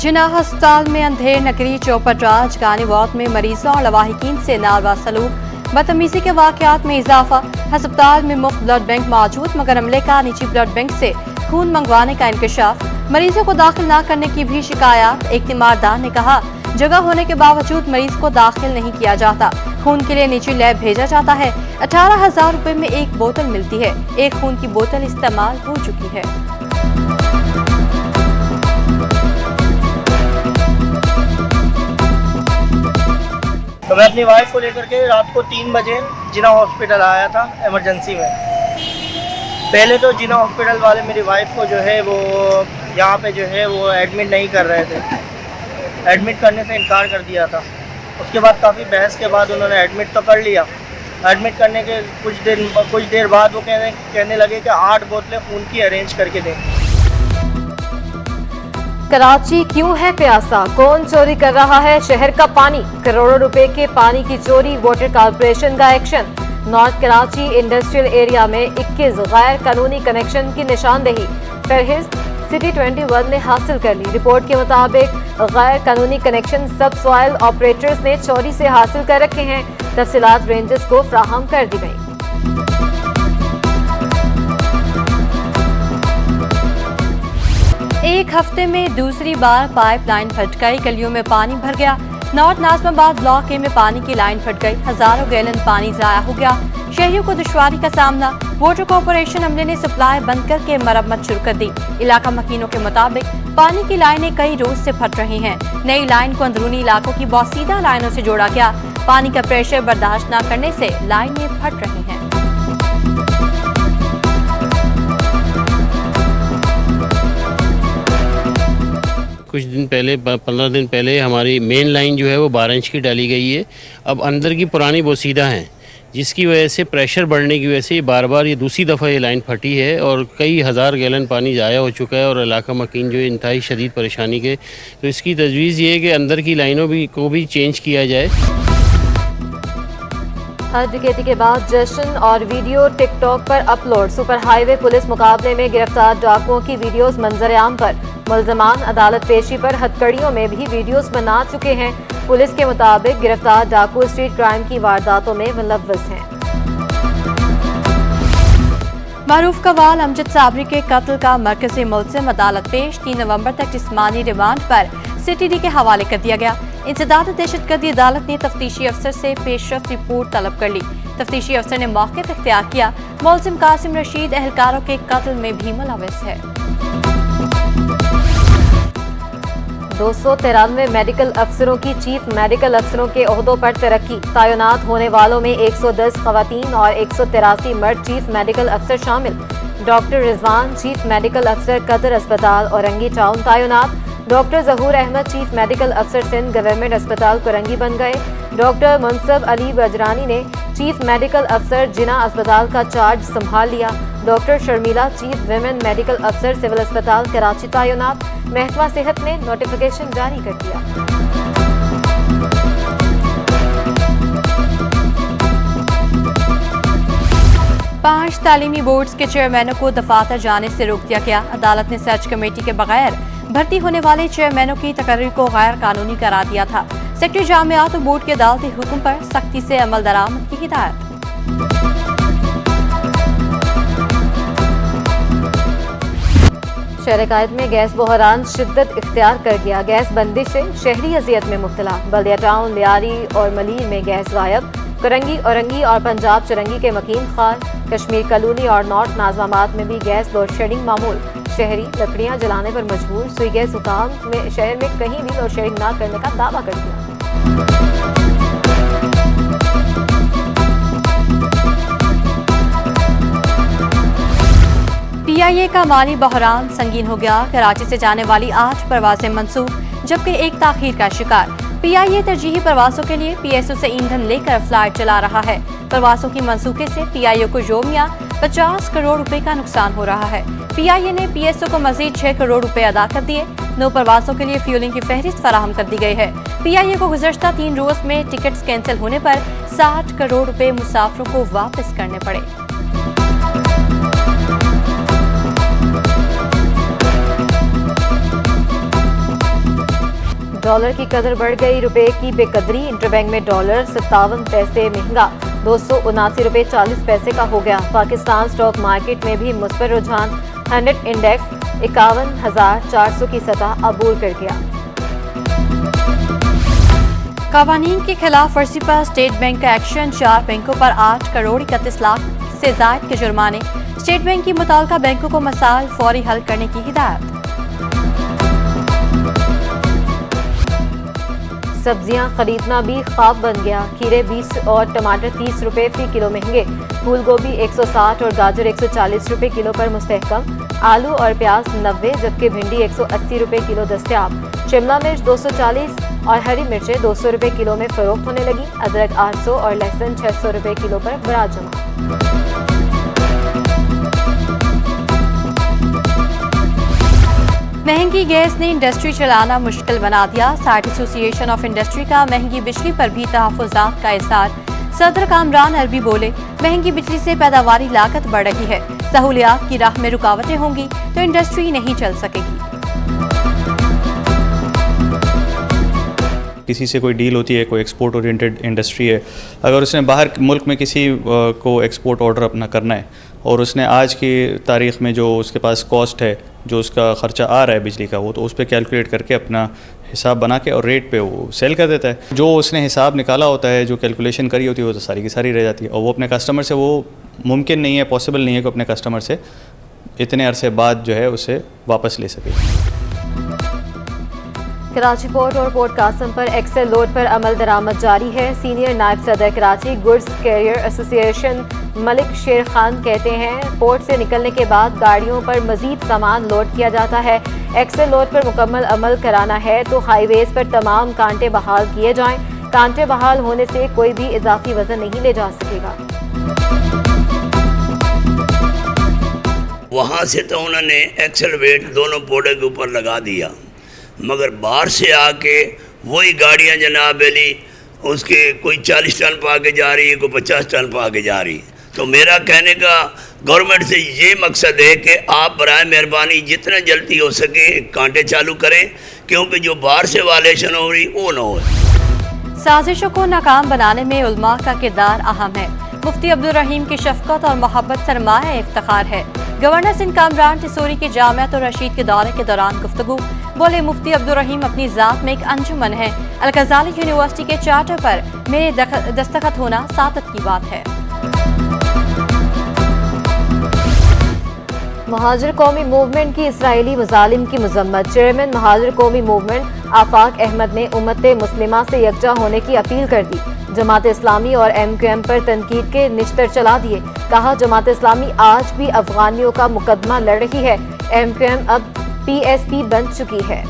जिन्ना अस्पताल में अंधेर नगरी चौपटराज गानी वार्ड में मरीजों और लवाहिकीन से नारवा सलूक बदतमीजी के वाकयात में इजाफा। अस्पताल में मुफ्त ब्लड बैंक मौजूद मगर अमले का निजी ब्लड बैंक से खून मंगवाने का इंकशाफ। मरीजों को दाखिल न करने की भी शिकायत। एक तीमारदार ने कहा जगह होने के बावजूद मरीज को दाखिल नहीं किया जाता। खून के लिए निजी लैब भेजा जाता है। 18,000 रुपए में एक बोतल मिलती है। एक खून की बोतल इस्तेमाल हो चुकी है। तो मैं अपनी वाइफ को लेकर के रात को 3 बजे जिन्ना हॉस्पिटल आया था इमरजेंसी में। पहले तो जिन्ना हॉस्पिटल वाले मेरी वाइफ को जो है वो यहाँ पे जो है वो एडमिट नहीं कर रहे थे। एडमिट करने से इनकार कर दिया था। उसके बाद काफ़ी बहस के बाद उन्होंने एडमिट तो कर लिया। एडमिट करने के कुछ देर बाद वो कहने लगे कि 8 बोतलें खून की अरेंज करके दें। कराची क्यों है प्यासा? कौन चोरी कर रहा है शहर का पानी? करोड़ों रुपए के पानी की चोरी, वाटर कॉर्पोरेशन का action. North Karachi industrial area में 21 गैर कानूनी कनेक्शन की निशानदेही फहरिस्त सिटी 21 ने हासिल कर ली। रिपोर्ट के मुताबिक गैर कानूनी कनेक्शन सब सॉइल ऑपरेटर्स ने चोरी से हासिल कर रखे हैं। तफसीलात रेंजर्स को फ्राहम कर दी गई। एक हफ्ते में दूसरी बार पाइपलाइन फट गई। गलियों में पानी भर गया। नॉर्थ नाजमाबाद ब्लॉक ए में पानी की लाइन फट गई। हजारों गैलन पानी जाया हो गया। शहरियों को दुश्वारी का सामना। वाटर कॉर्पोरेशन अमले ने सप्लाई बंद करके मरम्मत शुरू कर दी। इलाका मकीनों के मुताबिक पानी की लाइनें कई रोज से फट रही हैं। नई लाइन को अंदरूनी इलाकों की बोसीदा लाइनों से जोड़ा गया। पानी का प्रेशर बर्दाश्त न करने से लाइनें फट रही हैं। कुछ दिन पहले 15 दिन पहले हमारी मेन लाइन जो है वो 12 इंच की डाली गई है। अब अंदर की पुरानी बोसीदा हैं, जिसकी वजह से प्रेशर बढ़ने की वजह से बार बार ये दूसरी दफ़ा ये लाइन फटी है और कई हज़ार गैलन पानी ज़ाया हो चुका है और इलाका मकीन जो है इंतहाई शदीद परेशानी के। तो इसकी तजवीज़ ये है कि अंदर की लाइनों को भी चेंज किया जाए। हर डकैती के बाद जश्न और वीडियो टिकटॉक पर अपलोड। सुपर हाईवे पुलिस मुकाबले में गिरफ्तार डाकुओं की वीडियोस मंजर आम पर। मुल्ज़मान अदालत पेशी पर हथकड़ियों में भी वीडियोस बना चुके हैं। पुलिस के मुताबिक गिरफ्तार डाकू स्ट्रीट क्राइम की वारदातों में मुलव्वस हैं। मारूफ कवाल अमजद साबरी के कत्ल का मरकजी मुल्ज़िम अदालत पेश। 3 नवंबर तक जिस्मानी रिमांड पर सिटी के हवाले कर दिया गया। इंसदाद दहशतगर्दी अदालत ने तफ्तीशी अफसर से पेशरफ रिपोर्ट तलब कर ली। तफ्तीशी अफसर ने मौक़िफ़ इख्तियार किया। मुल्ज़िम कासिम रशीद अहलकारों के कत्ल में भी मुलव्वस है। 293 मेडिकल अफसरों की चीफ मेडिकल अफसरों के ओहदों पर तरक्की। तैनात होने वालों में 110 खवातीन और 183 मर्द चीफ मेडिकल अफसर शामिल। डॉक्टर रिजवान चीफ मेडिकल अफसर कदर अस्पताल औरंगी टाउन तैनात। डॉक्टर जहूर अहमद चीफ मेडिकल अफसर सिंध गवर्नमेंट अस्पताल कोरंगी बन गए। डॉक्टर मुनसब अली बजरानी ने चीफ मेडिकल अफसर जिना अस्पताल का चार्ज संभाल लिया। Doctor Sharmila chief women medical अफसर सिविल अस्पताल कराची तैनात। महकमा सेहत ने नोटिफिकेशन जारी कर दिया। पांच तालीमी बोर्ड्स के चेयरमैनों को दफातर जाने से रोक दिया गया। अदालत ने सर्च कमेटी के बगैर भर्ती होने वाले चेयरमैनों की तकर्री को गैर कानूनी करार दिया था। सेक्रेटरी जामियात और बोर्ड के अदालती हुक्म पर सख्ती से अमल दरामद की हिदायत। शहर कायद में गैस बहरान शिद्दत इख्तियार कर गया। गैस बंदिश से शहरी अजियत में मुब्तला। बल्दिया टाउन, लियारी और मलीर में गैस गायब। करंगी, औरंगी और पंजाब चरंगी के मकीन खार। कश्मीर कॉलोनी और नॉर्थ नाजमाबाद में भी गैस लोड शेडिंग मामूल। शहरी लकड़ियां जलाने पर मजबूर। सुई गैस हुकाम में शहर में कहीं भी लोड शेडिंग न करने का दावा कर दिया। PIA का माली बहरान संगीन हो गया। कराची से जाने वाली 8 परवाजें मंसूख, जबकि एक ताखीर का शिकार। PIA तरजीही परवासों के लिए PSO से ईंधन लेकर फ्लाइट चला रहा है। परवासों की मंसूखे से PIO को योमिया 50 करोड़ रुपए का नुकसान हो रहा है। PIA ने PSO को मजीद 6 करोड़ रुपए अदा कर दिए। 9 परवासों के लिए फ्यूलिंग की फहरिस्त फराहम कर दी गई है। PIA को गुज़श्ता 3 रोज में टिकट्स कैंसिल होने पर 60 करोड़ रुपए मुसाफिरों को वापस करने पड़े। डॉलर की कदर बढ़ गई, रुपए की बेकदरी। इंटरबैंक में डॉलर 57 पैसे महंगा 279 रुपए 40 पैसे का हो गया। पाकिस्तान स्टॉक मार्केट में भी मुस्बत रुझान, 100 इंडेक्स 51,400 की सतह अबूर कर गया। कवानीन के खिलाफ वर्जी पर स्टेट बैंक का एक्शन, 4 बैंकों पर 8 करोड़ 31 लाख से जायद के जुर्माने। स्टेट बैंक की मुताल्लिका बैंकों को मसाइल फौरी हल करने की हिदायत। सब्जियां खरीदना भी ख्वाब बन गया, खीरे 20 और टमाटर 30 रुपए फी किलो महंगे। फूल गोभी 160 और गाजर 140 रुपए किलो पर मुस्तहकम। आलू और प्याज 90 जबकि भिंडी 180 रुपए किलो दस्तयाब। शिमला मिर्च 240 और हरी मिर्चें 200 रुपए किलो में फरोख्त होने लगी। अदरक 800 और लहसुन 600 रुपए किलो पर बराजमा। महंगी गैस ने इंडस्ट्री चलाना मुश्किल बना दिया। सार्ट एसोसिएशन ऑफ इंडस्ट्री का महंगी बिजली पर भी तहफ़्फ़ुज़ात का इज़हार। सदर कामरान अरबी बोले, महंगी बिजली से पैदावारी लागत बढ़ रही है, सहूलियात की राह में रुकावटें होंगी तो इंडस्ट्री नहीं चल सकेगी। किसी से कोई डील होती है, कोई एक्सपोर्ट ओरिएंटेड इंडस्ट्री है, अगर उसने बाहर मुल्क में किसी को एक्सपोर्ट ऑर्डर अपना करना है और उसने आज की तारीख़ में जो उसके पास कॉस्ट है, जो उसका ख़र्चा आ रहा है बिजली का, वो तो उस पर कैलकुलेट करके अपना हिसाब बना के और रेट पे वो सेल कर देता है। जो उसने हिसाब निकाला होता है, जो कैलकुलेशन करी होती है, वो तो सारी की सारी रह जाती है और वो अपने कस्टमर से, वो मुमकिन नहीं है, पॉसिबल नहीं है कि अपने कस्टमर से इतने अरसे बाद जो है उसे वापस ले सके। कराची पोर्ट और पोर्ट कासम पर एक्सेल लोड पर अमल दरामद जारी है। सीनियर नायब सदर Karachi goods carrier association Malik शेर खान कहते हैं, पोर्ट से निकलने के बाद गाड़ियों पर मजीद सामान लोड किया जाता है। एक्सेल लोड पर मुकम्मल अमल कराना है तो हाईवेज पर तमाम कांटे बहाल किए जाएं। कांटे बहाल होने से कोई भी इजाफी वजन नहीं ले जा सकेगा। वहाँ से तो उन्होंने एक्सेल वेट दोनों पोर्टों के ऊपर लगा दिया, मगर बाहर से आके वही गाड़ियाँ जनाब अली उसके कोई 40 टन पा के जा रही है, कोई 50 टन पा के जा रही है। तो मेरा कहने का गवर्नमेंट से ये मकसद है कि आप बराए मेहरबानी जितना जल्दी हो सके कांटे चालू करें, क्योंकि जो बाहर से वायलेशन हो रही वो ना हो। साजिशों को नाकाम बनाने में उलमा का किरदार अहम है। मुफ्ती अब्दुल रहीम की शफकत और मोहब्बत सरमाया इफ्तिखार है। गवर्नर सिंध कामरान टिसोरी के जामियात और रशीद के दौरे के दौरान गुफ्तगू। बोले, मुफ्ती अब्दुल रहीम अपनी ज़ात में एक अंजुमन है। अल-गज़ाली यूनिवर्सिटी के चार्टर पर मेरे दस्तखत होना सादत की बात है। महाजिर कौमी मूवमेंट की इसराइली मुजालिम की मजम्मत। चेयरमैन महाजिर कौमी मूवमेंट आफाक अहमद ने उम्मत मुस्लिमा से यकजा होने की अपील कर दी। जमात इस्लामी और MQM पर तनकीद के निश्तर चला दिए। कहा, जमात इस्लामी आज भी अफगानियों का मुकदमा लड़ रही है। MQM अब PSP बन चुकी है।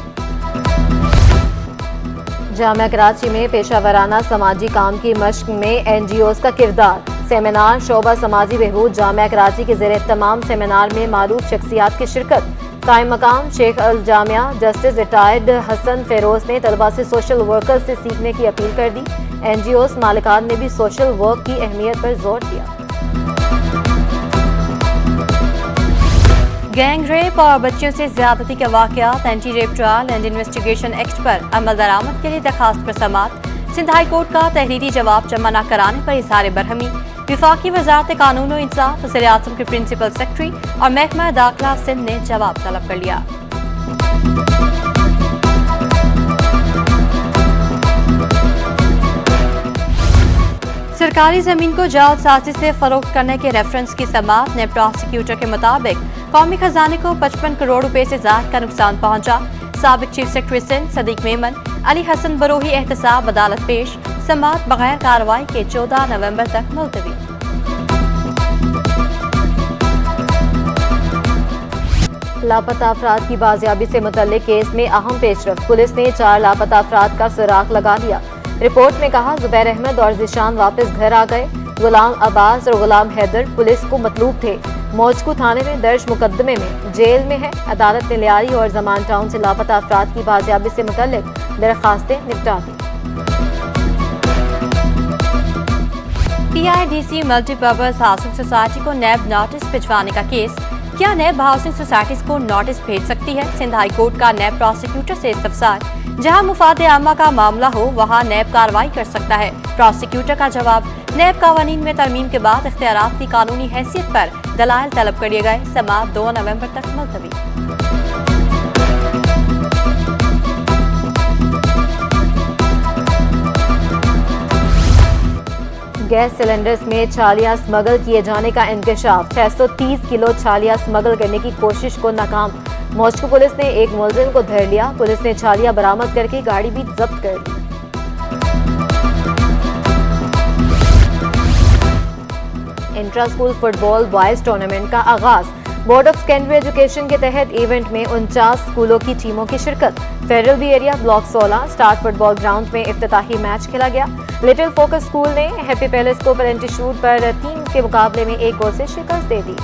जामिया कराची में पेशावराना समाजी काम की मश्क में NGOs का किरदार। सेमिनार शोबा समाजी बहबूद जामिया कराची के ज़ेरे तमाम सेमिनार में मारूफ शख्सियात की शिरकत। कायम मकाम शेख अल जामिया जस्टिस रिटायर्ड हसन फेरोज ने तलबा से सोशल वर्कर से सीखने की अपील कर दी। NGOs मालिकान ने भी सोशल वर्क की अहमियत पर जोर दिया। गैंग रेप और बच्चियों से ज्यादती के वाकयात, anti rape trial and investigation act पर अमल दरामद के लिए दरखास्त पर समाअत। सिंध हाई कोर्ट का तहरीरी जवाब जमा न कराने पर इज़हार बरहमी। विफाकी वजारत कानून और इंसाफ, वज़ीर-ए-आज़म के प्रिंसिपल सेक्रेटरी और महकमा दाखिला सिंध ने जवाब तलब कर लिया। सरकारी जमीन को जालसाजी से फरोख्त करने के रेफरेंस की समाअत ने प्रोसिक्यूटर के मुताबिक कौमी खजाने को 55 करोड़ रुपए से ज्यादा का नुकसान पहुंचा। साबिक चीफ सेक्रेटरी सिंध सदीक मेमन, अली हसन बरोही एहतसाब अदालत पेश। समाअत बगैर कार्रवाई के 14 नवंबर तक मुलतवी। लापता अफराद की बाजियाबी से मुतल्लिक केस में अहम पेशरफ। पुलिस ने 4 लापता अफराद का सुराग लगा लिया। रिपोर्ट में कहा, जुबैर अहमद और जिशान वापस घर आ गए। गुलाम अब्बास और गुलाम हैदर पुलिस को मतलूब थे। मौजकू थाने में दर्ज मुकदमे में जेल में है। अदालत ने लियारी और जमान टाउन से लापता अफराद की बाजियाबी से मुतल्लिक दरखास्तें निपटा दी। PIDC मल्टीपर्पज हाउसिंग सोसाइटी को नैब नोटिस भिजवाने का केस। क्या नैब हाउसिंग सोसाइटीज को नोटिस भेज सकती है? सिंध हाई कोर्ट का नैब प्रोसिक्यूटर से इस्तफसार। जहां मुफाद आमा का मामला हो वहां नैब कार्रवाई कर सकता है। प्रोसिक्यूटर का जवाब, नैब कानून में तरमीम के बाद इख्तियारात की कानूनी हैसियत पर दलाइल तलब कर लिए गए। समाअत 2 नवंबर तक मुलतवी। गैस सिलेंडर्स में छालियां स्मगल किए जाने का इंकशाफ। 630 किलो छालियां स्मगल करने की कोशिश को नाकाम। मॉस्को पुलिस ने एक मुलजिम को धर लिया। पुलिस ने छालियां बरामद करके गाड़ी भी जब्त कर ली। Intra school football boys tournament का आगाज। बोर्ड ऑफ सेकेंडरी एजुकेशन के तहत इवेंट में 49 स्कूलों की टीमों की शिरकत। Federal B area block 16 star football ground में इफ्तिताही मैच खेला गया। लिटिल फोकस स्कूल ने हैप्पी पैलेस को पेनल्टी शूट पर 3 के मुकाबले में 1 गोल से शिकस्त दे दी।